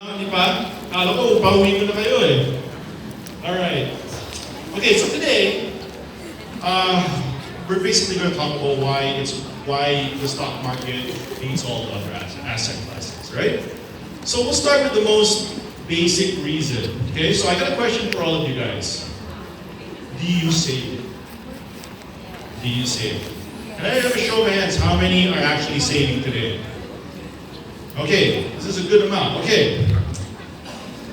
Di ba? Kala ko, pauwi ko na kayo eh. Alright. Okay, so today, we're basically going to talk about why the stock market beats all the other asset classes, right? So we'll start with the most basic reason. Okay, so I got a question for all of you guys. Do you save? Do you save? Can I have a show of hands? How many are actually saving today? Okay, this is a good amount. Okay.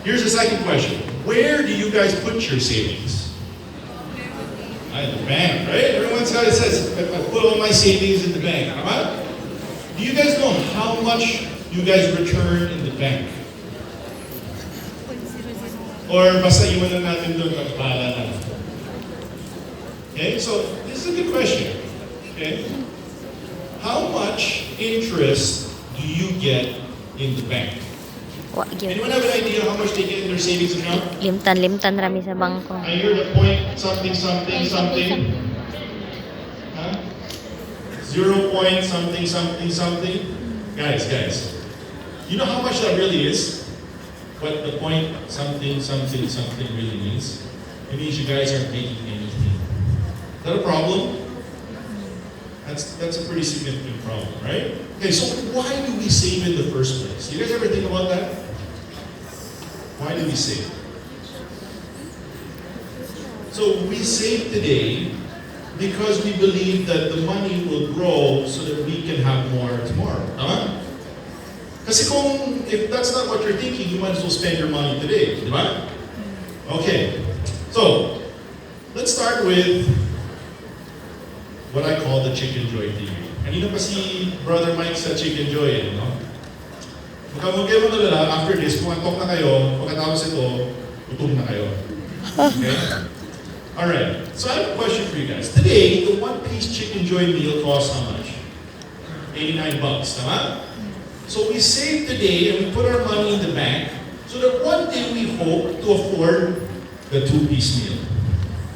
Here's the second question. Where do you guys put your savings? In the bank, right? Everyone's got it says, I put all my savings in the bank. Right? Do you guys know how much you guys return in the bank? Or basta iwan lang natin doon at bahala na. Okay, so this is a good question. Okay? How much interest do you get in the bank? Anyone have an idea how much they get in their savings account? Limtan rami sa bangko. I hear the point something something something. Huh? 0 point something something something. Guys, you know how much that really is? What the point something something something really means? It means you guys aren't making anything. Is that a problem? That's a pretty significant problem, right? Okay, so why do we save in the first place? You guys ever think about that? Why do we save? So we save today because we believe that the money will grow so that we can have more tomorrow. Huh? Kasi if that's not what you're thinking, you might as well spend your money today. Di ba? Okay, so let's start with what I call the Chicken Joy theory. Kanina pa si Brother Mike sa Chicken Joy, no? Huwag kayo malala, after this, kung antok na kayo, pagkatapos ito, gutom na kayo. Okay? Alright, so I have a question for you guys. Today, the one-piece Chicken Joy meal costs how much? $89, tama? So we save today and we put our money in the bank so that one day we hope to afford the two-piece meal.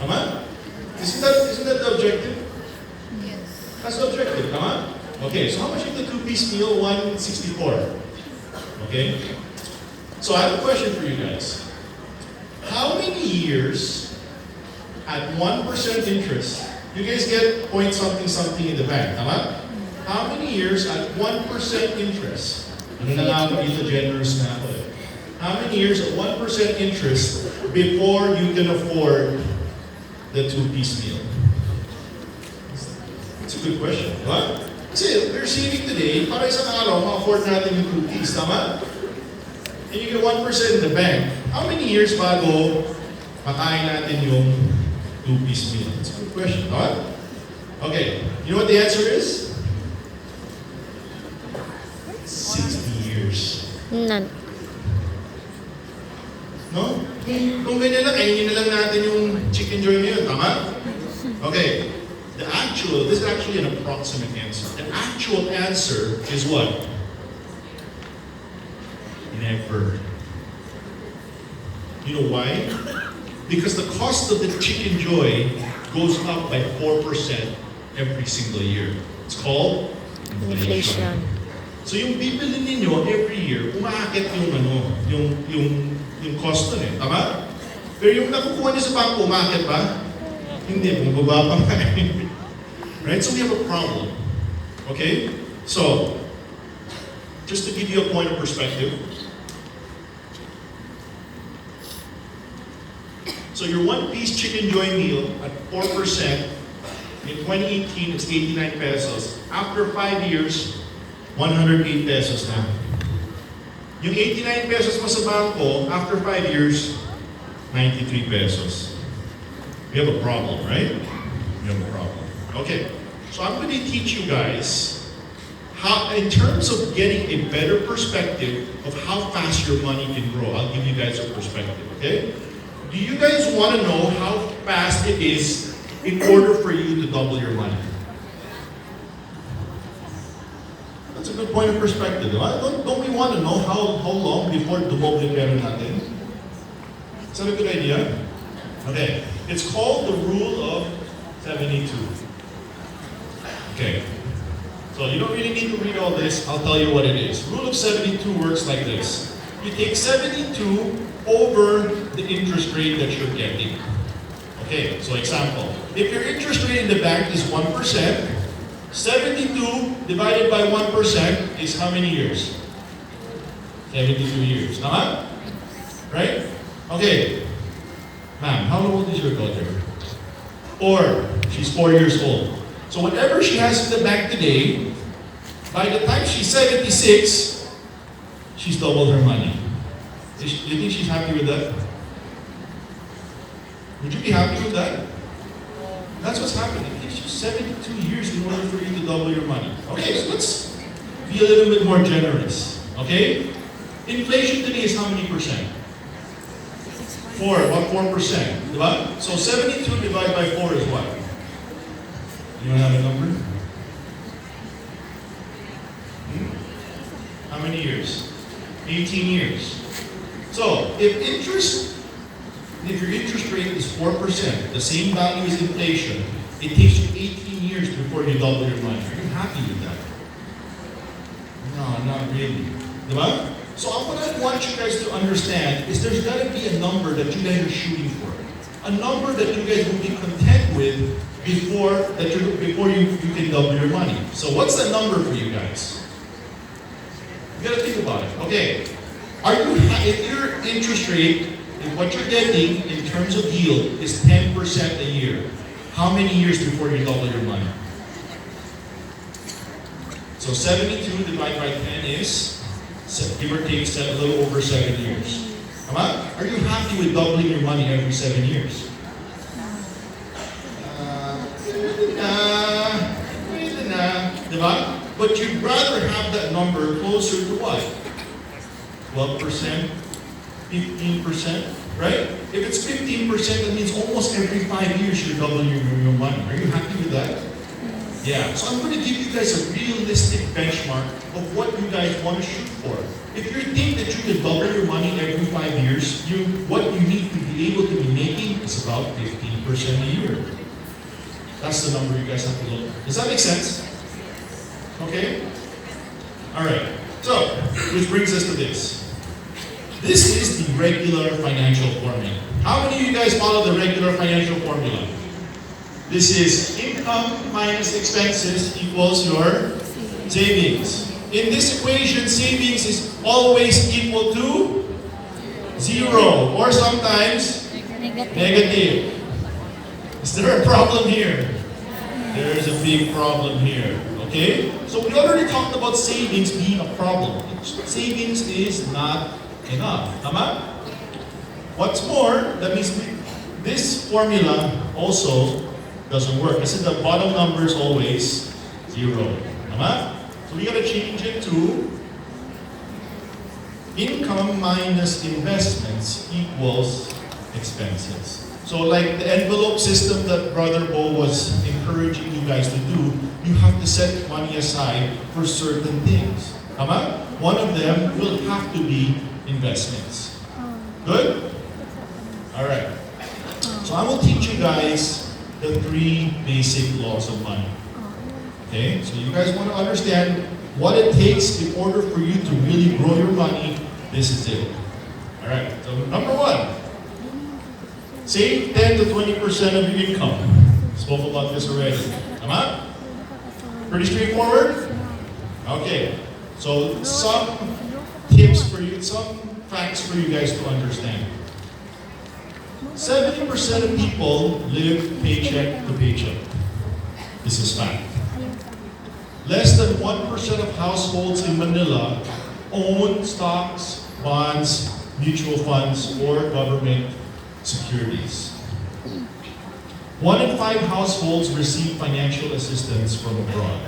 Tama? Isn't that the objective? That's the objective, come on. Okay, so how much is the two-piece meal? $164. Okay? So I have a question for you guys. How many years at 1% interest, you guys get point something something in the bank, tama? How many years at 1% interest? Ano na nga ako dito, generous na ako eh. How many years at 1% interest before you can afford the two-piece meal? That's a good question, di ba? Kasi we're saving today, para isang araw, ma-afford natin yung two-piece, tama? And you get 1% in the bank. How many years bago makain natin yung two-piece meal? That's a good question, tama? Okay, you know what the answer is? 60 years. None. No? Kung ganyan lang, kainin na lang natin yung Chicken Joy ngayon, tama? Okay. This is actually an approximate answer. The actual answer is what? Never. You know why? Because the cost of the Chicken Joy goes up by 4% every single year. It's called inflation. So yung bibili ninyo every year, umaakit yung cost nun eh. Tama? Pero yung nakukuha niyo sa bangko, umaakit ba? Hindi, bumaba pa nga. Right? So we have a problem. Okay? So, just to give you a point of perspective. So your one-piece Chicken Joy meal at 4%, in 2018, it's 89 pesos. After 5 years, 108 pesos na. Yung 89 pesos mo sa bangko, after 5 years, 93 pesos. We have a problem, right? We have a problem. Okay, so I'm going to teach you guys how, in terms of getting a better perspective of how fast your money can grow. I'll give you guys a perspective, okay? Do you guys want to know how fast it is in order for you to double your money? That's a good point of perspective. Don't we want to know how long before double yung pera natin? Is that a good idea? Okay, it's called the rule of 72. Okay, so you don't really need to read all this. I'll tell you what it is. Rule of 72 works like this. you take 72 over the interest rate that you're getting. Okay, so example, if your interest rate in the bank is 1%, 72 divided by 1% is how many years? 72 years. Tama? Right? Okay. Ma'am, how old is your daughter? 4. She's 4 years old. So whatever she has in the bank today, by the time she's 76, she's doubled her money. Do you think she's happy with that? Would you be happy with that? That's what's happening. It takes you 72 years in order for you to double your money. Okay, so let's be a little bit more generous. Okay? Inflation today is how many percent? 4, about 4%. Diba? So 72 divided by 4 is what? You don't have a number? How many years? 18 years. So, if your interest rate is 4%, the same value as inflation, it takes you 18 years before you double your money. Are you happy with that? No, not really. Diba? So what I want you guys to understand is there's got to be a number that you guys are shooting for. A number that you guys will be content with before you can double your money. So what's the number for you guys? You got to think about it. Okay. If your interest rate, if what you're getting in terms of yield is 10% a year, how many years before you double your money? So 72 divided by 10 is, give or take, a little over 7 years. Come on? Are you happy with doubling your money every 7 years? Diba? But you'd rather have that number closer to what? 12%? 15%? Right? If it's 15%, that means almost every 5 years you're doubling your money. Are you happy with that? Yeah. So I'm going to give you guys a realistic benchmark of what you guys want to shoot for. If you think that you can double your money every 5 years, what you need to be able to be making is about 15% a year. That's the number you guys have to look at. Does that make sense? Okay? Alright. So, which brings us to this. This is the regular financial formula. How many of you guys follow the regular financial formula? This is income minus expenses equals your savings. In this equation, savings is always equal to 0 or sometimes negative. Is there a problem here? There is a big problem here. Okay? So we already talked about savings being a problem. Savings is not enough. Tama? What's more, that means this formula also doesn't work. Kasi the bottom number is always 0. Tama? So we gotta change it to income minus investments equals expenses. So like the envelope system that Brother Bo was encouraging you guys to do, you have to set money aside for certain things. Tama? One of them will have to be investments. Good? Alright. So I will teach you guys the 3 basic laws of money. Okay? So you guys want to understand what it takes in order for you to really grow your money. This is it. Alright. So number 1. Save 10 to 20% of your income. Spoke about this already. Tama? Pretty straightforward? Okay. So some tips for you, some facts for you guys to understand. 70% of people live paycheck to paycheck. This is fact. Less than 1% of households in Manila own stocks, bonds, mutual funds, or government securities. 1 in 5 households receive financial assistance from abroad.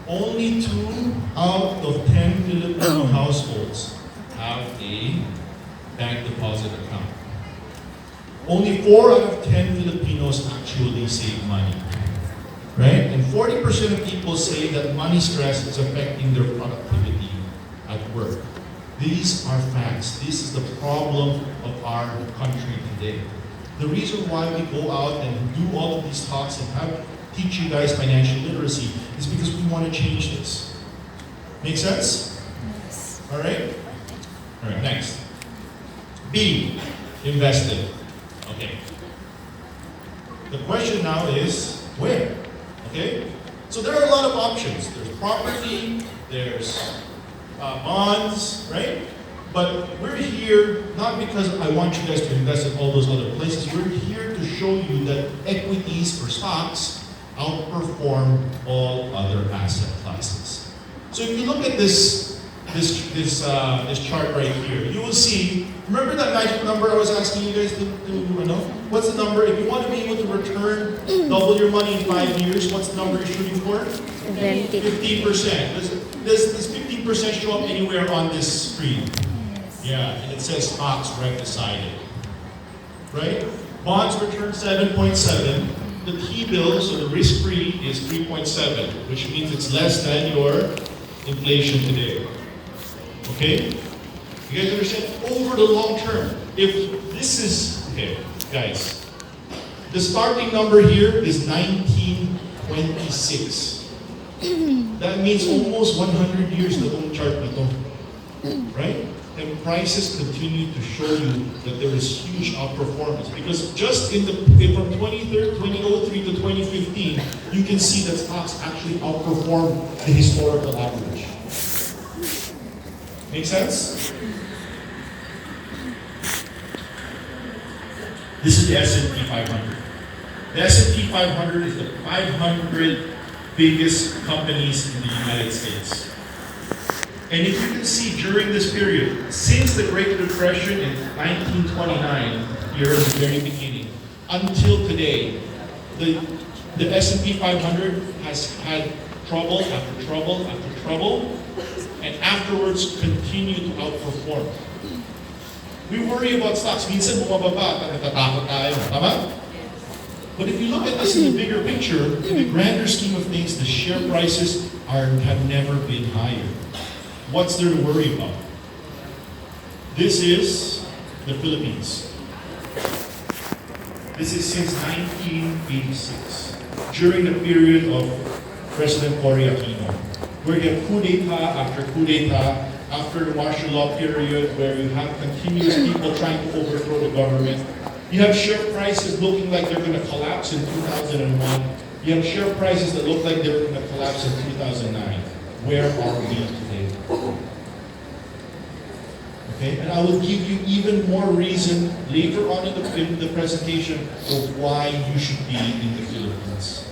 Only 2 out of 10 Filipino households have a bank deposit account. Only 4 out of 10 Filipinos actually save money. Right? And 40% of people say that money stress is affecting their productivity at work. These are facts. This is the problem of our country today. The reason why we go out and do all of these talks and teach you guys financial literacy is because we want to change this. Make sense? Alright? Alright, next. B, invested. Okay. The question now is, where? Okay? So there are a lot of options. There's property, there's bonds, right? But we're here not because I want you guys to invest in all those other places. We're here to show you that equities or stocks outperform all other asset classes. So if you look at this chart right here, you will see, remember that magic number I was asking you guys to know? What's the number? If you want to be able to return double your money in 5 years, what's the number you're shooting for? 20. 50%. Does 50% show up anywhere on this screen? Yeah, and it says stocks right beside it. Right? Bonds return 7.7. The T-bill, so the risk-free, is 3.7, which means it's less than your inflation today. Okay? You guys understand? Over the long term, if this is, okay, guys, the starting number here is 1926. That means almost 100 years na itong chart na to. Right? And prices continue to show you that there is huge outperformance. Because just from 2003 to 2015, you can see that stocks actually outperform the historical average. Make sense? This is the S&P 500. The S&P 500 is the 500 biggest companies in the United States. And if you can see during this period, since the Great Depression in 1929, here at the very beginning, until today, the S&P 500 has had trouble after trouble after trouble, and afterwards continue to outperform. We worry about stocks. Minsan bumababa, natatakot tayo. Tama? But if you look at this in the bigger picture, in the grander scheme of things, the share prices have never been higher. What's there to worry about? This is the Philippines. This is since 1986, during the period of President Cory Aquino, where you have coup d'etat after coup d'etat, after the martial law period, where you have continuous people trying to overthrow the government. You have share prices looking like they're going to collapse in 2001. You have share prices that look like they're going to collapse in 2009. Where are we today? Okay, and I will give you even more reason later on in the presentation of why you should be in the Philippines.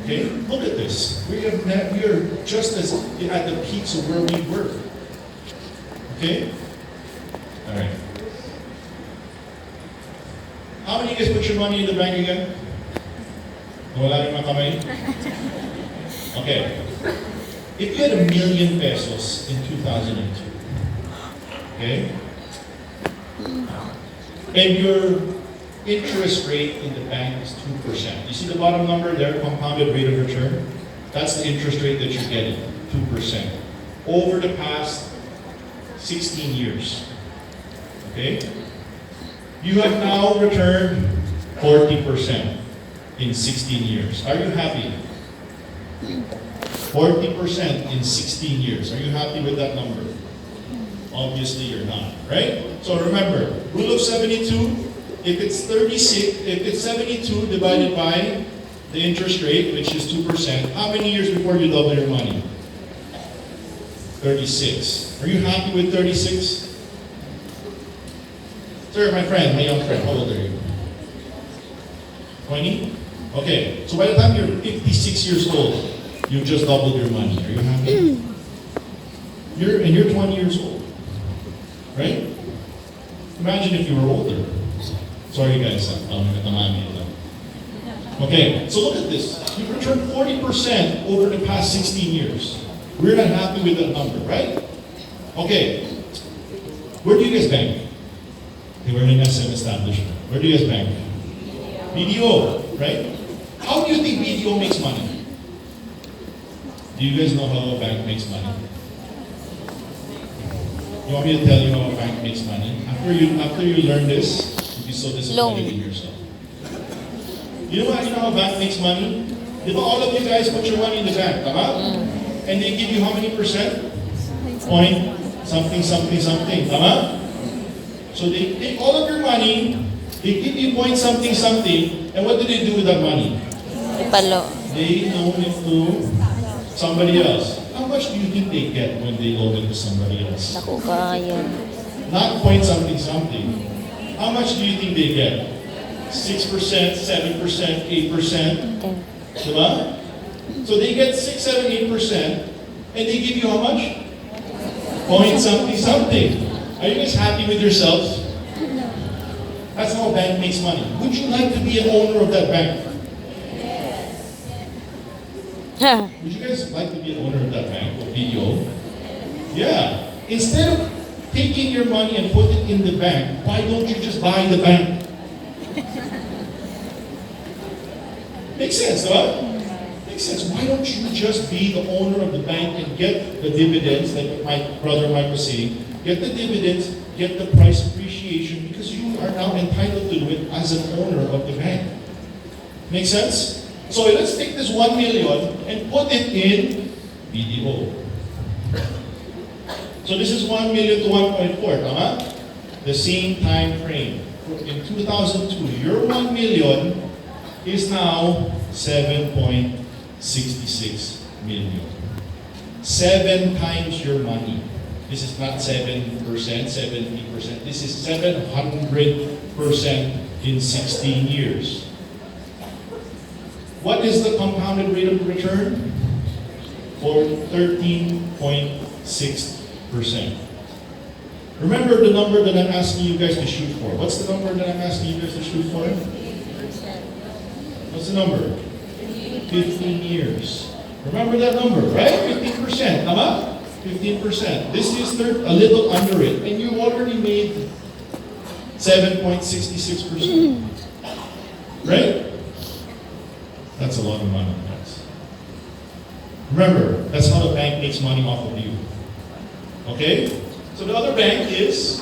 Okay, look at this. We are just as at the peaks of where we were. Okay, all right. How many of you guys put your money in the bank again? Wala rin mga kamay? Okay. If you had 1 million pesos in 2002, okay, and your interest rate in the bank is 2%. You see the bottom number there, compounded rate of return? That's the interest rate that you're getting, 2%. Over the past 16 years. Okay? You have now returned 40% in 16 years. Are you happy? 40% in 16 years. Are you happy with that number? Obviously you're not, right? So remember, rule of 72, if it's 72 divided by the interest rate, which is 2%, how many years before you double your money? 36. Are you happy with 36? Sir, my friend, my young friend, how old are you? 20? Okay, so by the time you're 56 years old, you've just doubled your money. Are you happy? You're 20 years old, right? Imagine if you were older. Sorry guys, okay, so look at this. You've returned 40% over the past 16 years. We're not happy with that number, right? Okay, where do you guys bank? Okay, we're in an SM establishment. Where do you guys bank? BDO, right? How do you think BDO makes money? Do you guys know how a bank makes money? You want me to tell you how a bank makes money? After you learn this, you'll be so disappointed in yourself. You know how a bank makes money? Di ba all of you guys put your money in the bank, tama? And they give you how many percent? Point something, something, something. Tama? So they take all of your money, they give you point something, something, and what do they do with that money? Ipalo. They loan it to somebody else. How much do you think they get when they loan it to somebody else? Naku ka yun. Not point something, something. How much do you think they get? 6%, 7%, 8%? Ten. Diba? So they get 6, 7, 8%, and they give you how much? Point something, something. Are you guys happy with yourselves? That's how a bank makes money. Would you like to be an owner of that bank? Would you guys like to be an owner of that bank or BDO? Yeah. Instead of taking your money and put it in the bank, why don't you just buy the bank? Makes sense, huh? Makes sense. Why don't you just be the owner of the bank and get the dividends, like my brother Mike was saying, get the dividends, get the price appreciation, because you are now entitled to do it as an owner of the bank. Make sense? So let's take this 1 million and put it in BDO. So this is 1 million to 1.4, tama? The same time frame. In 2002, your 1 million is now 7.66 million. 7 times your money. This is not 7%, 70%. This is 700% in 16 years. What is the compounded rate of return? For 13.6%. Remember the number that I'm asking you guys to shoot for. What's the number that I'm asking you guys to shoot for? What's the number? 15 years. Remember that number, right? 15%. Tama? 15%. This is a little under it. And you already made 7.66%. Right? That's a lot of money, guys. Remember, that's how the bank makes money off of you. Okay? So the other bank is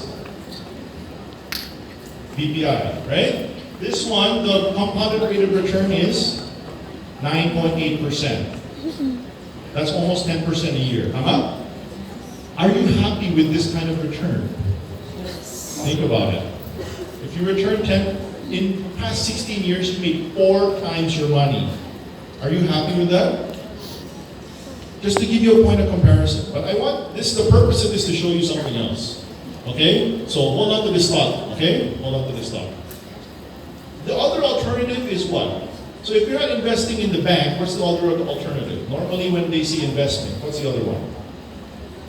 BPI, right? This one, the compounded rate of return is 9.8%. That's almost 10% a year. Tama? Are you happy with this kind of return? Think about it. If you return 10, in the past 16 years, you made 4 times your money. Are you happy with that? Just to give you a point of comparison. But I want this, the purpose of this to show you something else. Okay? So hold on to this thought. Okay? Hold on to this thought. The other alternative is what? So if you're not investing in the bank, what's the other alternative? Normally when they see investment, what's the other one?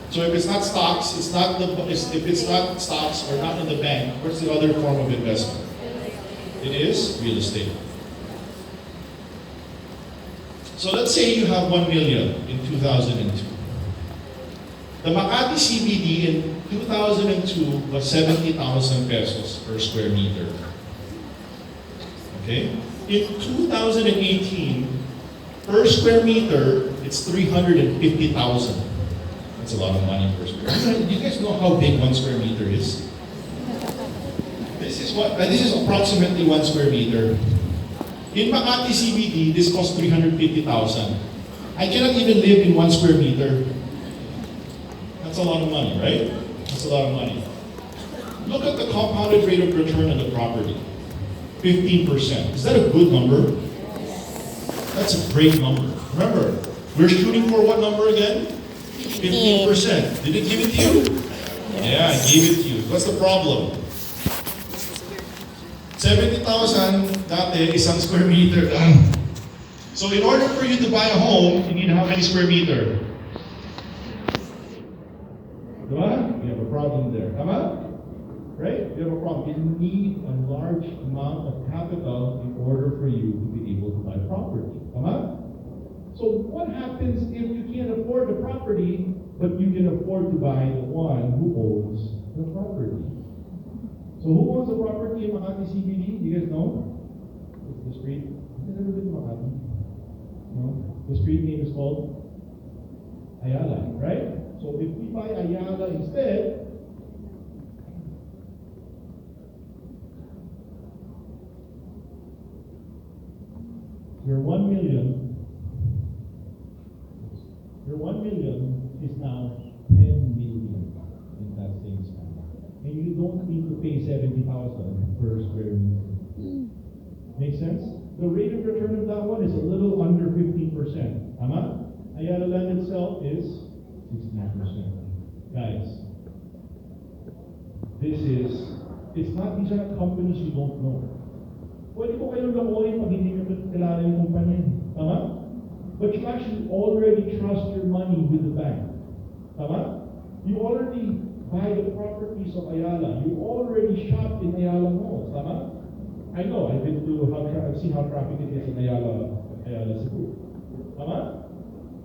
So if it's not stocks, if it's not stocks or not in the bank, what's the other form of investment? It is real estate. So let's say you have 1 million in 2002. The Makati CBD in 2002 was 70,000 pesos per square meter. Okay? In 2018, per square meter, it's 350,000. That's a lot of money per square meter. Do you guys know how big 1 square meter is? This is approximately 1 square meter. In Makati CBD, this costs 350,000. I cannot even live in 1 square meter. That's a lot of money, right? That's a lot of money. Look at the compounded rate of return on the property. 15%. Is that a good number? That's a great number. Remember, we're shooting for what number again? 15%. Did it give it to you? Yeah, I gave it to you. What's the problem? 70,000 dati, isang square meter lang. So in order for you to buy a home, you need how many square meter? Diba? You have a problem there. Tama? Right? You have a problem. You need a large amount of capital in order for you to be able to buy property. Tama? So what happens if you can't afford the property, but you can afford to buy the one who owns the property? So who owns the property in Makati CBD? Do you guys know? It's the street. Have you ever been to Makati? No? The street name is called Ayala, right? So if we buy Ayala instead, your 1 million 1 million is now 10 million in that same span. And you don't need to pay 70,000 per square meter. Make sense? The rate of return of that one is a little under 15%. Tama? Ayala Land itself is 16%. Guys, these are not companies you don't know. Pwede ko kayong lamuhin pag hindi nyo kilala yung kumpanya. Tama? But you actually already trust your money with the bank. Tama? You already buy the properties of Ayala. You already shop in Ayala malls. Tama? I know, I've seen how traffic it is in Ayala Cebu. Tama?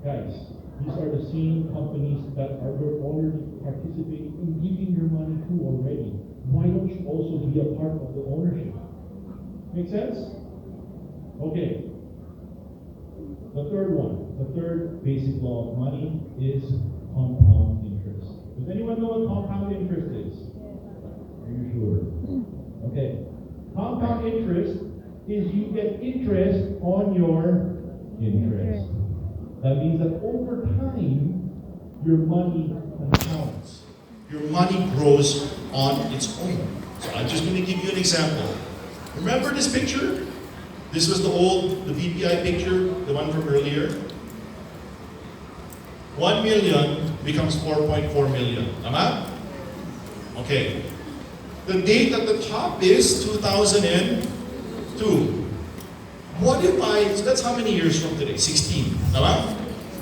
Guys, these are the same companies that are already participating in giving your money to already. Why don't you also be a part of the ownership? Make sense? Okay. The third basic law of money is compound interest. Does anyone know what compound interest is? Are you sure? Okay. Compound interest is you get interest on your interest. That means that over time, your money compounds. Your money grows on its own. So I'm just going to give you an example. Remember this picture? This was the VPI picture, the one from earlier. 1 million becomes 4.4 million. Tama? Okay. The date at the top is 2002. What if so that's how many years from today? 16. Tama?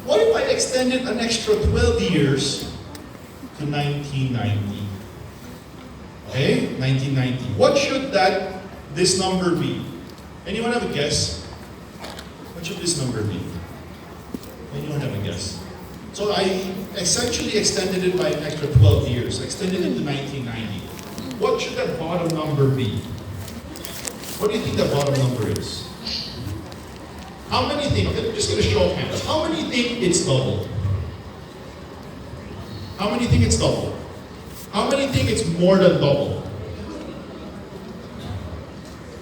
What if I extended an extra 12 years to 1990? Okay? 1990. What should this number be? Anyone have a guess? What should this number be? Anyone have a guess? So I essentially extended it by an extra 12 years. I extended it to 1990. What should that bottom number be? What do you think the bottom number is? How many think, I'm just going to show of hands, how many think it's double? How many think it's double? How many think it's more than double?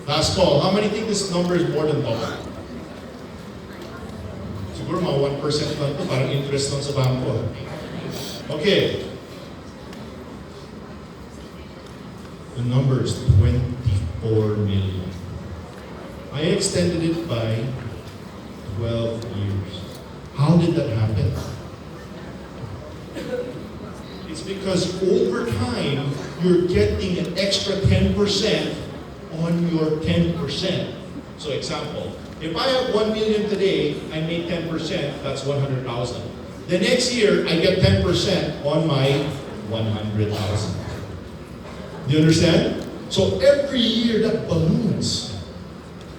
Last call, how many think this number is more than double? Siguro mga 1% lang ito, parang interest lang sa bangko. Okay. The number is 24 million. I extended it by 12 years. How did that happen? It's because over time, you're getting an extra 10% on your 10%. So example, if I have 1 million today, I make 10%, that's 100,000. The next year, I get 10% on my 100,000. Do you understand? So every year that balloons.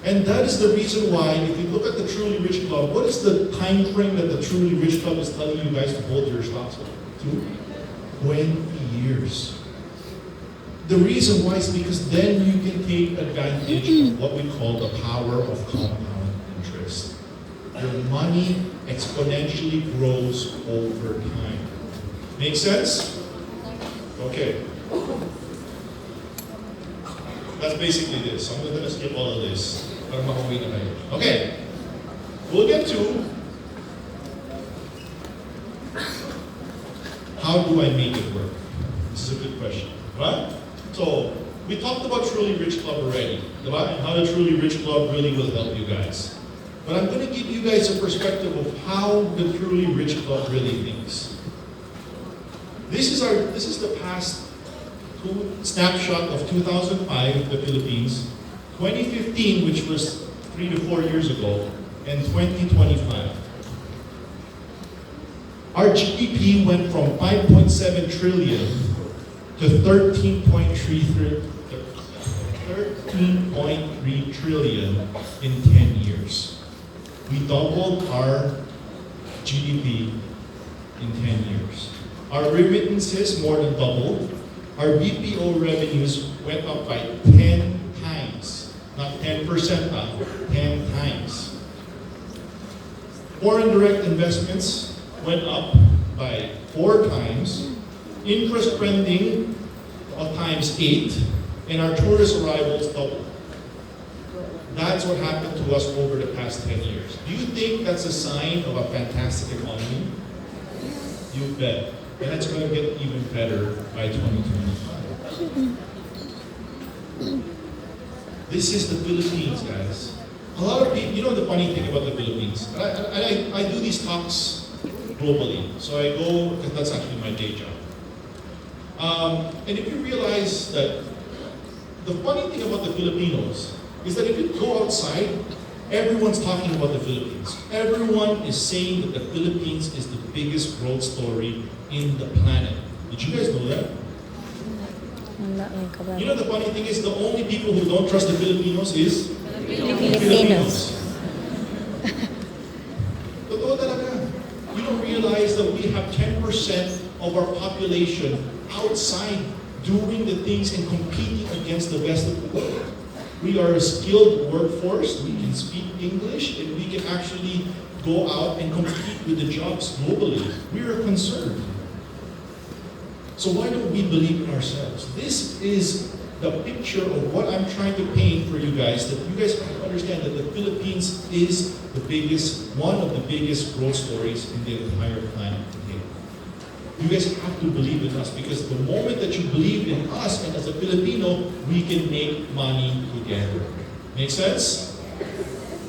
And that is the reason why, if you look at the Truly Rich Club, what is the time frame that the Truly Rich Club is telling you guys to hold your stocks for? 20 years. The reason why is because then you can take advantage of what we call the power of compound interest. Your money exponentially grows over time. Make sense? Okay. That's basically this. I'm going to skip all of this. Para makauwi na tayo. Okay. We'll get to how do I make it work? This is a good question. Right? So, we talked about Truly Rich Club already. Right? And how the Truly Rich Club really will help you guys. But I'm going to give you guys a perspective of how the Truly Rich Club really thinks. This is the past snapshot of 2005, the Philippines, 2015, which was 3 to 4 years ago, and 2025. Our GDP went from 5.7 trillion to 13.3 trillion in 10 years. We doubled our GDP in 10 years. Our remittances more than doubled. Our BPO revenues went up by 10 times. Not 10%, 10 times. Foreign direct investments went up by 4 times. Interest spending times 8. And our tourist arrivals doubled. That's what happened to us over the past 10 years. Do you think that's a sign of a fantastic economy? You bet. And it's going to get even better by 2025. This is the Philippines, guys. A lot of people, you know the funny thing about the Philippines? I do these talks globally. So I go, because that's actually my day job. And if you realize that the funny thing about the Filipinos is that if you go outside, everyone's talking about the Philippines. Everyone is saying that the Philippines is the biggest growth story in the planet. Did you guys know that? Wala yung kabalo. You know the funny thing is the only people who don't trust the Filipinos is Filipinos. Totoo talaga. You don't realize that we have 10% of our population outside doing the things and competing against the rest of the world. We are a skilled workforce, we can speak English, and we can actually go out and compete with the jobs globally. We are concerned. So why don't we believe in ourselves? This is the picture of what I'm trying to paint for you guys, that you guys have to understand that the Philippines is one of the biggest growth stories in the entire planet today. You guys have to believe in us, because the moment that you believe in us and as a Filipino, we can make money together. Make sense?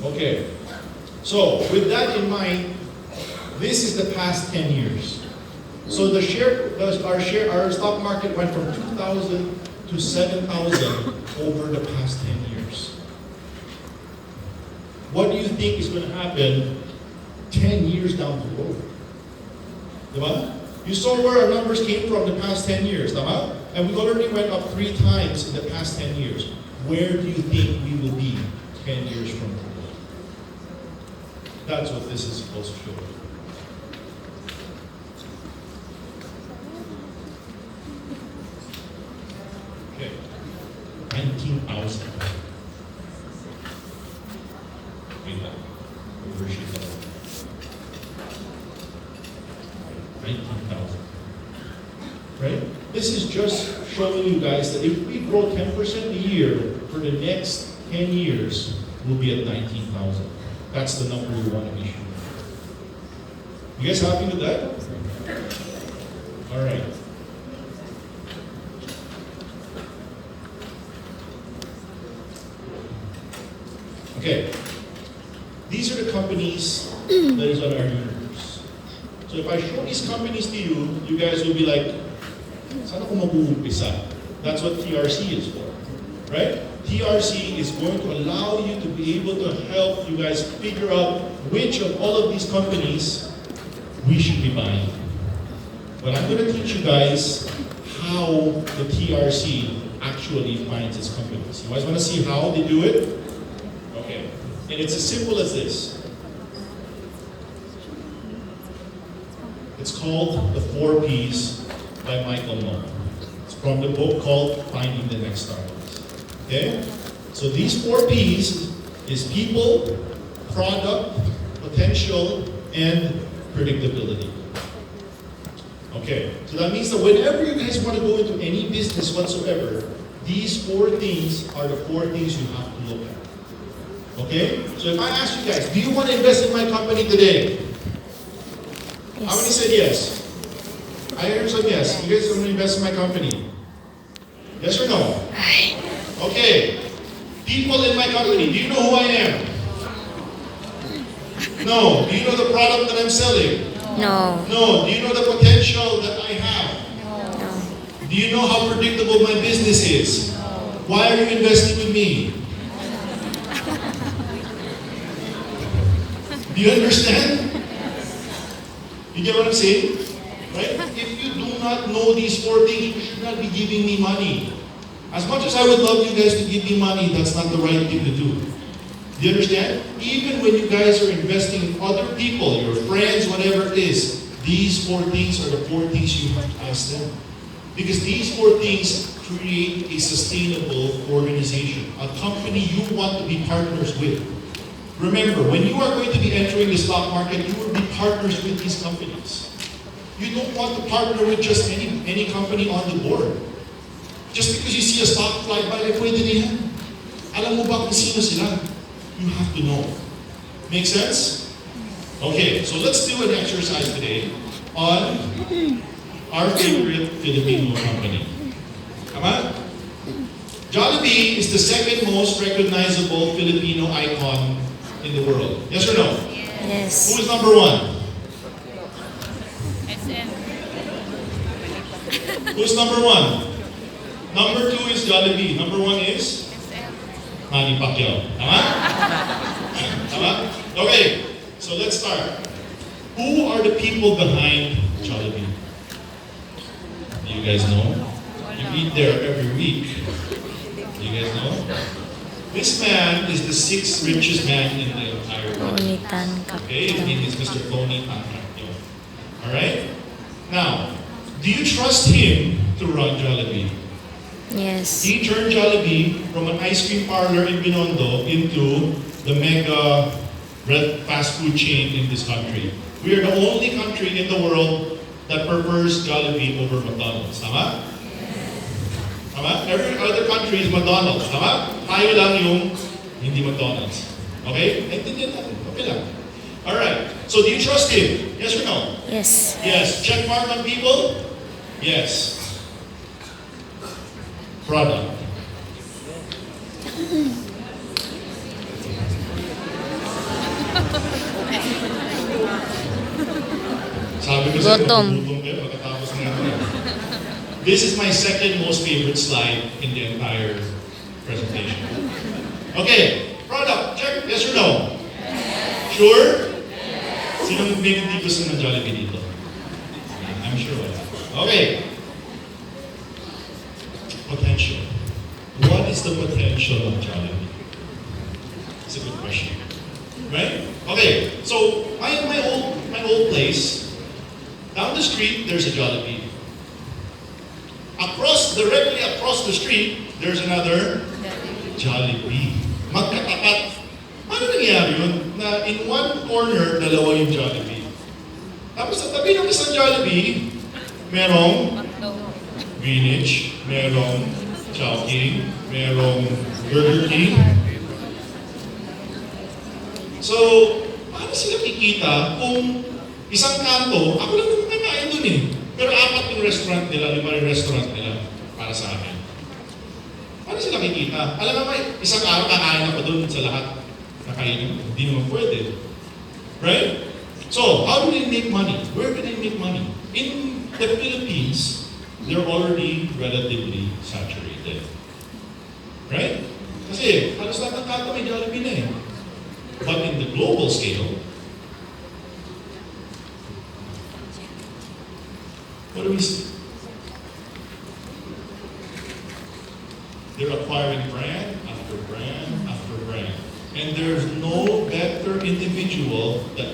Okay. So, with that in mind, this is the past 10 years. So our stock market went from 2,000 to 7,000 over the past 10 years. What do you think is going to happen 10 years down the road? Diba? You saw where our numbers came from the past 10 years, diba? And we already went up 3 times in the past 10 years. Where do you think we will be 10 years from now? That's what this is supposed to show you. Okay, 19,000. Wait up. Where should that? 19,000. Right? This is just showing you guys that if we grow 10% a year for the next 10 years, we'll be at 19,000. That's the number we want to be shooting. You guys happy with that? All right. Okay. These are the companies that is on our universe. So if I show these companies to you, you guys will be like, saan ako mag-uumpisa? That's what TRC is for, right? TRC is going to allow you to be able to help you guys figure out which of all of these companies we should be buying. But I'm going to teach you guys how the TRC actually finds its companies. You guys want to see how they do it? Okay. And it's as simple as this. It's called The 4 Ps by Michael Moore. It's from the book called Finding the Next Startups. Okay? So these 4 Ps is people, product, potential, and predictability. Okay, so that means that whenever you guys want to go into any business whatsoever, these 4 things are the 4 things you have to look at. Okay? So if I ask you guys, do you want to invest in my company today? Yes. How many said yes? I heard some yes. You guys want to invest in my company? Yes or no? Okay. People in my company, do you know who I am? No. Do you know the product that I'm selling? No. No. Do you know the potential that I have? No. Do you know how predictable my business is? Why are you investing with me? Do you understand? You get what I'm saying? Right? If you do not know these 4 things, you should not be giving me money. As much as I would love you guys to give me money, that's not the right thing to do. Do you understand? Even when you guys are investing in other people, your friends, whatever it is, these 4 things are the 4 things you have to ask them. Because these 4 things create a sustainable organization, a company you want to be partners with. Remember, when you are going to be entering the stock market, you will be partners with these companies. You don't want to partner with just any company on the board. Just because you see a stock fly by, like, pwede na yan. Alam mo ba kung sino sila? You have to know. Make sense? Okay, so let's do an exercise today. on our favorite Filipino company. Tama? Jollibee is the second most recognizable Filipino icon in the world. Yes or no? Yes. Who is number one? SM. Who's number one? Number two is Jollibee. Number one is SM. Manny Pacquiao. Tama? Tama? Okay, so let's start. Who are the people behind Jollibee? Do you guys know? You eat there every week. Do you guys know? This man is the sixth richest man in the entire world. Unitan Okay, his name is Mr. Tony Tan Caktiong. Alright? Now, do you trust him to run Jollibee? Yes. He turned Jollibee from an ice cream parlor in Binondo into the mega fast food chain in this country. We are the only country in the world that prefers Jollibee over McDonald's. Tama? Tama? Every other country is McDonald's. Tama? Tayo lang yung hindi McDonald's. Okay? Naintindihan natin. Okay lang. Alright. So do you trust him? Yes or no? Yes. Yes. Check mark on people? Yes. Product. Sabi ko sa Gutom. gutom kayo pagkatapos ng ano. This is my second most favorite slide in the entire presentation. Okay, product. Check. Yes or no? Sure? Sinong may hindi gusto ng Jollibee dito? I'm sure wala. Okay. Potential. What is the potential of Jollibee? It's a good question. Right? Okay, so my old place, down the street, there's a Jollibee. Directly across the street, there's another Jollibee. Magkatapat. Ano nangyari yun? Na in one corner, dalawa yung Jollibee. Tapos sa tabi ng isang Jollibee, merong Greenwich, merong Chowking, merong Burger King. So, paano sila kikita kung isang kanto, ako lang naman kakain dun eh. Pero apat yung restaurant nila, 5 yung restaurant nila para sa akin. Paano sila kikita? Alam mo, isang araw kakain ako dun sa lahat. Kakainin, hindi naman pwede. Right? So, how do they make money? Where do they make money? In the Philippines, they're already relatively saturated. Right? Kasi, halos lahat ng kanto may Jollibee na eh. But in the global scale, what do we see? They're acquiring brand after brand after brand. And there's no better individual that